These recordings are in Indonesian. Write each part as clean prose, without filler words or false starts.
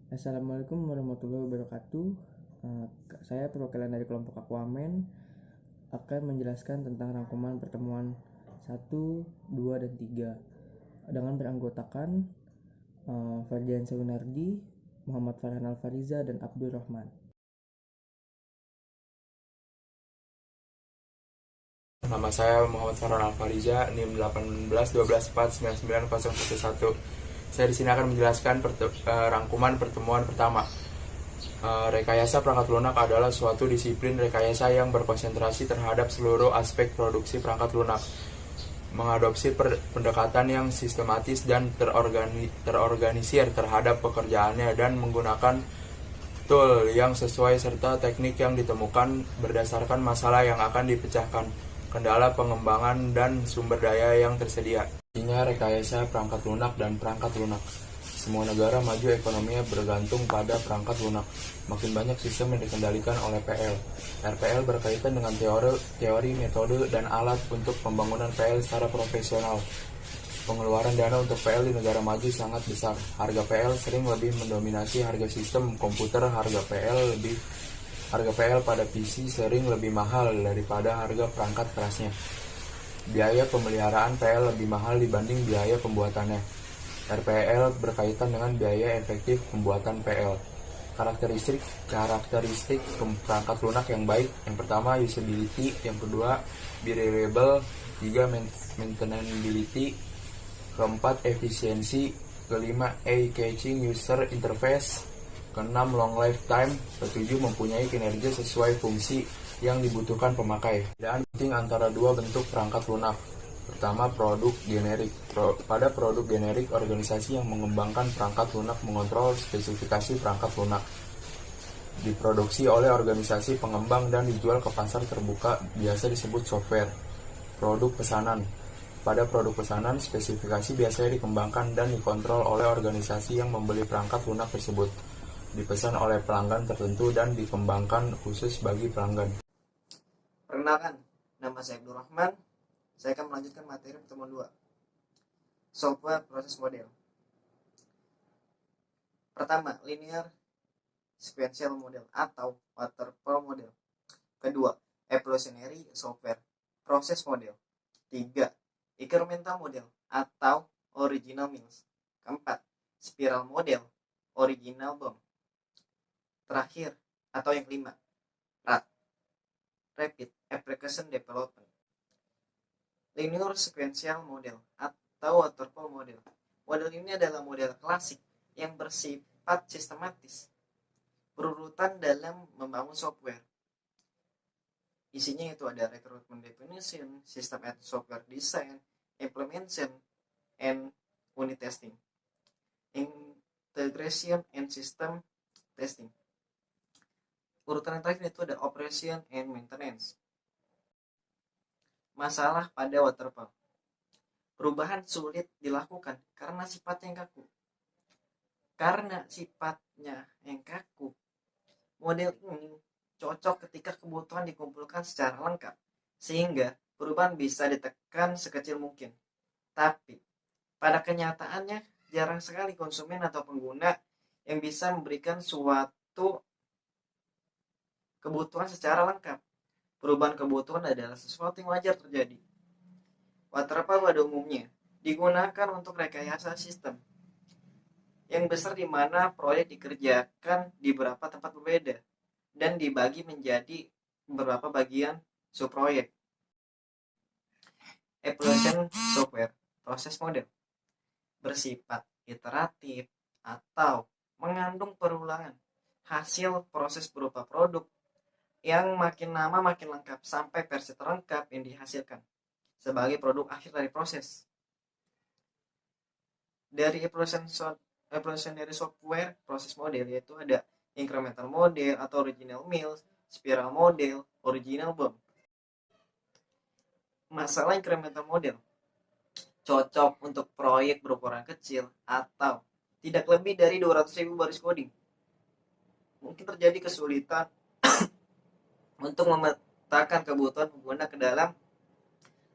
Assalamualaikum warahmatullahi wabarakatuh. Saya perwakilan dari kelompok Aquaman akan menjelaskan tentang rangkuman pertemuan 1, 2, dan 3 dengan beranggotakan Fardian Sewinardi, Muhammad Farhan Alfariza, dan Abdul Rahman. Nama saya Muhammad Farhan Alfariza, NIM 18 12 4 99 011. Saya di sini akan menjelaskan rangkuman pertemuan pertama. Rekayasa perangkat lunak adalah suatu disiplin rekayasa yang berkonsentrasi terhadap seluruh aspek produksi perangkat lunak, mengadopsi pendekatan yang sistematis dan terorganisir terhadap pekerjaannya dan menggunakan tool yang sesuai serta teknik yang ditemukan berdasarkan masalah yang akan dipecahkan, kendala pengembangan dan sumber daya yang tersedia. Intinya rekayasa perangkat lunak dan perangkat lunak. Semua negara maju ekonominya bergantung pada perangkat lunak. Makin banyak sistem yang dikendalikan oleh PL. RPL berkaitan dengan teori, metode, dan alat untuk pembangunan PL secara profesional. Pengeluaran dana untuk PL di negara maju sangat besar. Harga PL sering lebih mendominasi harga sistem komputer. Harga PL pada PC sering lebih mahal daripada harga perangkat kerasnya. Biaya pemeliharaan PL lebih mahal dibanding biaya pembuatannya. RPL berkaitan dengan biaya efektif pembuatan PL. Karakteristik perangkat lunak yang baik. Yang pertama, usability. Yang kedua, reliable. Tiga, maintainability. Keempat, efisiensi. Kelima, eye-catching user interface. Keenam, long lifetime. Ketujuh, mempunyai kinerja sesuai fungsi yang dibutuhkan pemakai. Perbedaan penting antara dua bentuk perangkat lunak. Pertama, produk generik. Pada produk generik, organisasi yang mengembangkan perangkat lunak mengontrol spesifikasi perangkat lunak. Diproduksi oleh organisasi pengembang dan dijual ke pasar terbuka, biasa disebut software. Produk pesanan. Pada produk pesanan, spesifikasi biasanya dikembangkan dan dikontrol oleh organisasi yang membeli perangkat lunak tersebut. Dipesan oleh pelanggan tertentu dan dikembangkan khusus bagi pelanggan. Perkenalkan, nama saya Abdul Rahman. Saya akan melanjutkan materi pertemuan 2. Software proses model. Pertama, linear sequential model atau waterfall model. Kedua, evolutionary software proses model. 3, incremental model atau original mills. Keempat, spiral model, original bomb. Terakhir atau yang kelima, rapid application development. Linear sequential model atau waterfall model. Model ini adalah model klasik yang bersifat sistematis, berurutan dalam membangun software. Isinya itu ada recruitment definition, system and software design, implementation, and unit testing, integration and system testing. Urutan yang terakhir itu ada operation and maintenance. Masalah pada waterfall. Perubahan sulit dilakukan karena sifatnya yang kaku. Model ini cocok ketika kebutuhan dikumpulkan secara lengkap, sehingga perubahan bisa ditekan sekecil mungkin. Tapi, pada kenyataannya jarang sekali konsumen atau pengguna yang bisa memberikan suatu kebutuhan secara lengkap. Perubahan kebutuhan adalah sesuatu yang wajar terjadi. Waterfall pada umumnya digunakan untuk rekayasa sistem yang besar di mana proyek dikerjakan di beberapa tempat berbeda dan dibagi menjadi beberapa bagian subproyek. Evolution software proses model bersifat iteratif atau mengandung perulangan hasil proses berupa produk yang makin lama makin lengkap sampai versi terlengkap yang dihasilkan sebagai produk akhir dari proses. Dari evolutionary software proses model yaitu ada incremental model atau original mills, spiral model, original bomb. Masalah incremental model cocok untuk proyek berukuran kecil atau tidak lebih dari 200.000 baris coding. Mungkin terjadi kesulitan untuk memetakan kebutuhan pengguna ke dalam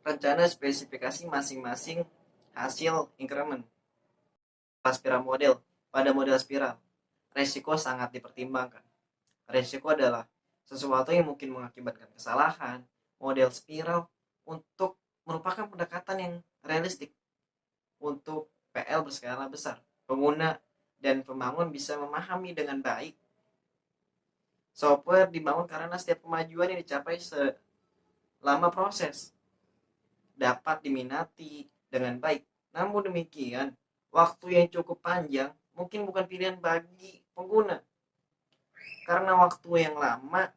rencana spesifikasi masing-masing hasil increment. Spiral model. Pada model spiral, resiko sangat dipertimbangkan. Resiko adalah sesuatu yang mungkin mengakibatkan kesalahan, model spiral, untuk merupakan pendekatan yang realistik untuk PL berskala besar. Pengguna dan pembangun bisa memahami dengan baik. Software dibangun karena setiap kemajuan yang dicapai selama proses dapat diminati dengan baik. Namun demikian, waktu yang cukup panjang mungkin bukan pilihan bagi pengguna. Karena waktu yang lama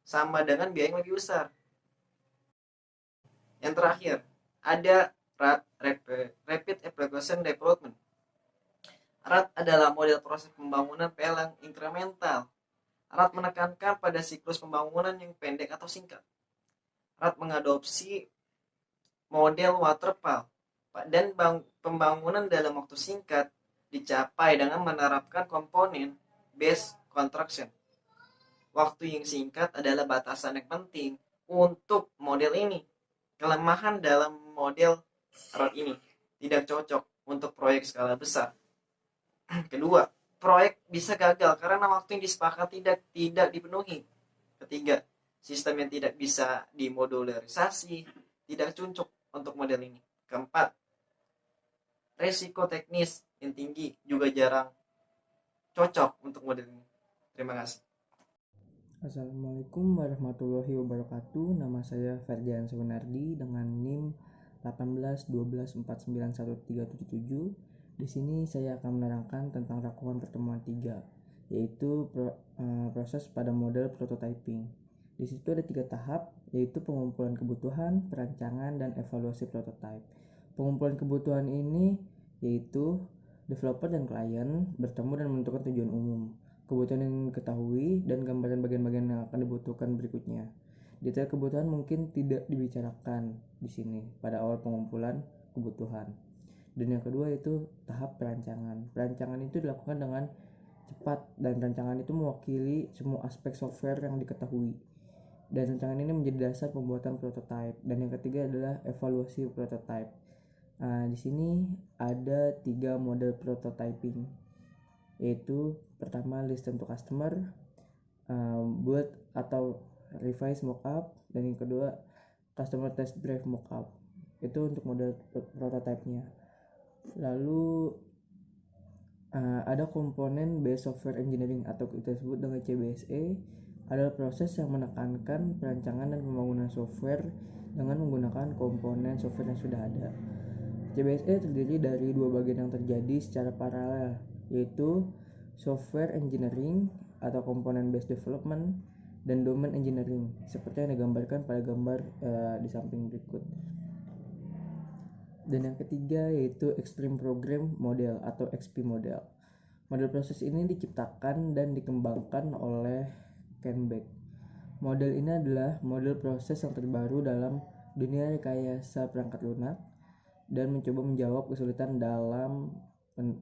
sama dengan biaya yang lebih besar. Yang terakhir, ada Rapid Application Development. RAD adalah model proses pembangunan PL yang incremental. RAD menekankan pada siklus pembangunan yang pendek atau singkat. RAD mengadopsi model waterfall dan pembangunan dalam waktu singkat dicapai dengan menerapkan komponen based construction. Waktu yang singkat adalah batasan yang penting untuk model ini. Kelemahan dalam model RAD ini tidak cocok untuk proyek skala besar. Kedua, proyek bisa gagal karena waktu yang disepakati tidak dipenuhi. Ketiga, sistem yang tidak bisa dimodularisasi tidak cocok untuk model ini. Keempat, resiko teknis yang tinggi juga jarang cocok untuk model ini. Terima kasih. Assalamualaikum warahmatullahi wabarakatuh. Nama saya Ferdian Sunardi dengan NIM 1812149137. Di sini saya akan menerangkan tentang rangkuman pertemuan 3, yaitu proses pada model prototyping. Di situ ada 3 tahap, yaitu pengumpulan kebutuhan, perancangan, dan evaluasi prototype. Pengumpulan kebutuhan ini yaitu developer dan klien bertemu dan menentukan tujuan umum, kebutuhan yang diketahui, dan gambaran bagian-bagian yang akan dibutuhkan berikutnya. Detail kebutuhan mungkin tidak dibicarakan di sini pada awal pengumpulan kebutuhan. Dan yang kedua itu tahap perancangan. Perancangan itu dilakukan dengan cepat dan rancangan itu mewakili semua aspek software yang diketahui. Dan rancangan ini menjadi dasar pembuatan prototype. Dan yang ketiga adalah evaluasi prototype. Di sini ada 3 model prototyping, yaitu pertama listen to customer, build atau revise mockup, dan yang kedua customer test drive mockup. Itu untuk model prototype-nya. Lalu ada komponen based software engineering atau kita sebut dengan CBSE, adalah proses yang menekankan perancangan dan pembangunan software dengan menggunakan komponen software yang sudah ada. CBSE terdiri dari 2 bagian yang terjadi secara paralel, yaitu software engineering atau komponen based development dan domain engineering, seperti yang digambarkan pada gambar di samping berikut. Dan yang ketiga yaitu Extreme Program Model atau XP Model. Model proses ini diciptakan dan dikembangkan oleh Ken Beck. Model ini adalah model proses yang terbaru dalam dunia rekayasa perangkat lunak dan mencoba menjawab kesulitan dalam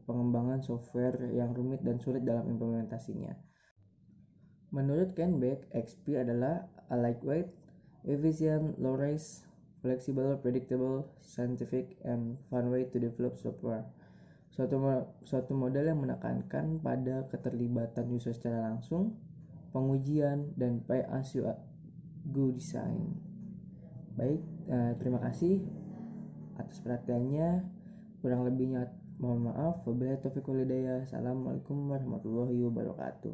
pengembangan software yang rumit dan sulit dalam implementasinya. Menurut Ken Beck, XP adalah a lightweight, efficient, low-risk, flexible, predictable, scientific, and fun way to develop software. Suatu model yang menekankan pada keterlibatan user secara langsung, pengujian, dan pay as you go design. Baik, terima kasih atas perhatiannya. Kurang lebihnya mohon maaf. Wabillahi taufiq wal hidayah. Assalamualaikum warahmatullahi wabarakatuh.